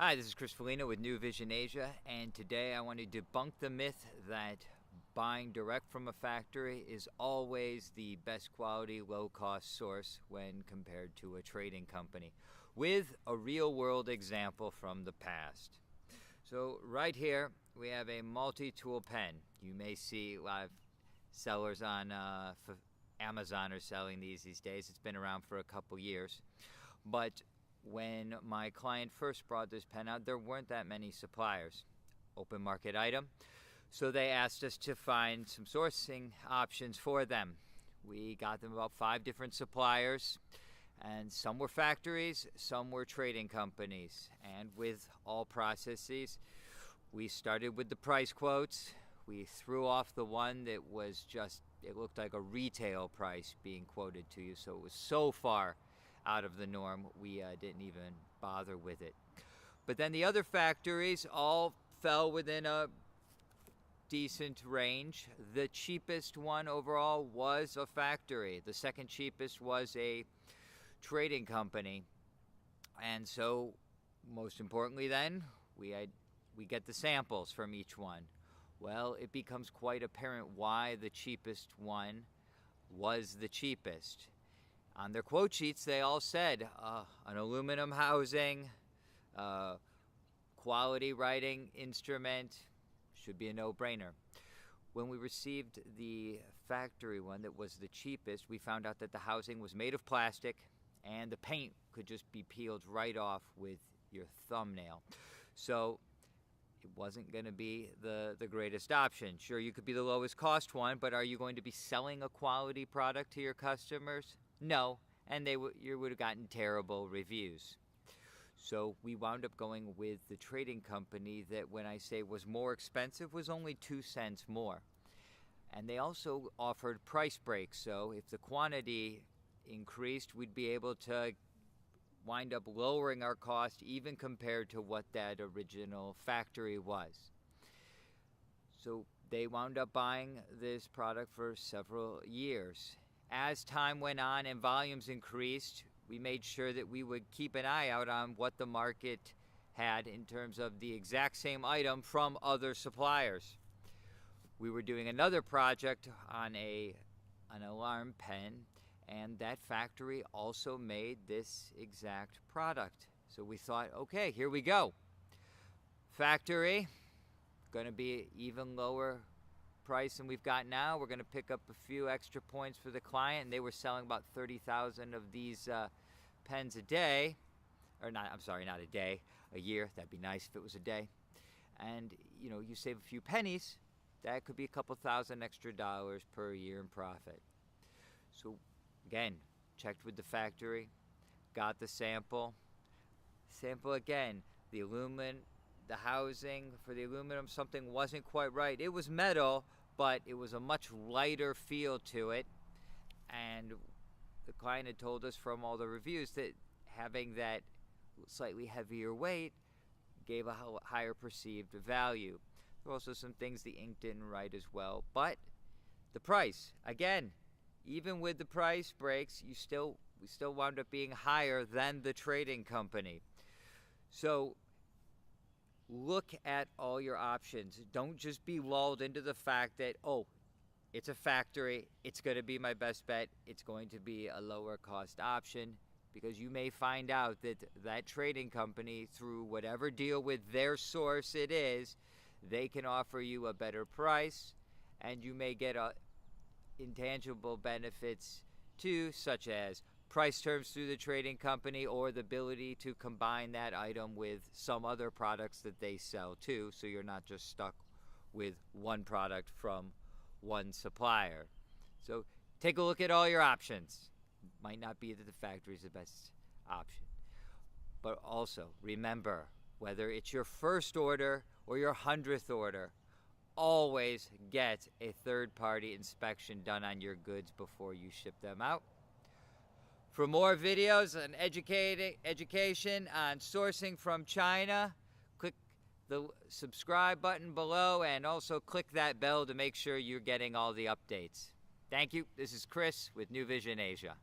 Hi, this is Chris Folino with Newvision Asia, and today I want to debunk the myth that buying direct from a factory is always the best quality, low-cost source when compared to a trading company, with a real-world example from the past. So right here, we have a multi-tool pen. You may see a lot of sellers on Amazon are selling these days. It's been around for a couple years, but when my client first brought this pen out, there weren't that many suppliers. Open market item. So they asked us to find some sourcing options for them. We got them about 5 different suppliers, and some were factories, some were trading companies. And with all processes, we started with the price quotes. We threw off the one that was it looked like a retail price being quoted to you, so it was so far out of the norm, we didn't even bother with it. But then the other factories all fell within a decent range. The cheapest one overall was a factory. The second cheapest was a trading company. And so, most importantly then, we get the samples from each one. Well, it becomes quite apparent why the cheapest one was the cheapest. On their quote sheets, they all said an aluminum housing, quality writing instrument, should be a no-brainer. When we received the factory one that was the cheapest, we found out that the housing was made of plastic and the paint could just be peeled right off with your thumbnail. So it wasn't going to be the greatest option. Sure, you could be the lowest cost one, but are you going to be selling a quality product to your customers? No, and you would have gotten terrible reviews. So we wound up going with the trading company that, when I say was more expensive, was only 2 cents more. And they also offered price breaks, so if the quantity increased, we'd be able to wind up lowering our cost even compared to what that original factory was. So they wound up buying this product for several years. As time went on and volumes increased, we made sure that we would keep an eye out on what the market had in terms of the exact same item from other suppliers. We were doing another project on an alarm pen, and that factory also made this exact product. So we thought, okay, here we go. Factory, going to be even lower price than we've got now. We're going to pick up a few extra points for the client, and they were selling about 30,000 of these pens a day, or not, I'm sorry, not a day, a year. That'd be nice if it was a day. And you save a few pennies, that could be a couple thousand extra dollars per year in profit. So again, checked with the factory, got the sample again, the housing for the aluminum, something wasn't quite right. It was metal, but it was a much lighter feel to it. And the client had told us from all the reviews that having that slightly heavier weight gave a higher perceived value. There were also some things the ink didn't write as well. But the price, again, even with the price breaks, we still wound up being higher than the trading company. So look at all your options. Don't just be lulled into the fact that, it's a factory, it's going to be my best bet, it's going to be a lower cost option, because you may find out that that trading company, through whatever deal with their source it is, they can offer you a better price, and you may get intangible benefits too, such as price terms through the trading company, or the ability to combine that item with some other products that they sell too, so you're not just stuck with one product from one supplier. So take a look at all your options. Might not be that the factory is the best option. But also remember, whether it's your first order or your 100th order, always get a third-party inspection done on your goods before you ship them out. For more videos on education on sourcing from China, click the subscribe button below, and also click that bell to make sure you're getting all the updates. Thank you. This is Chris with Newvision Asia.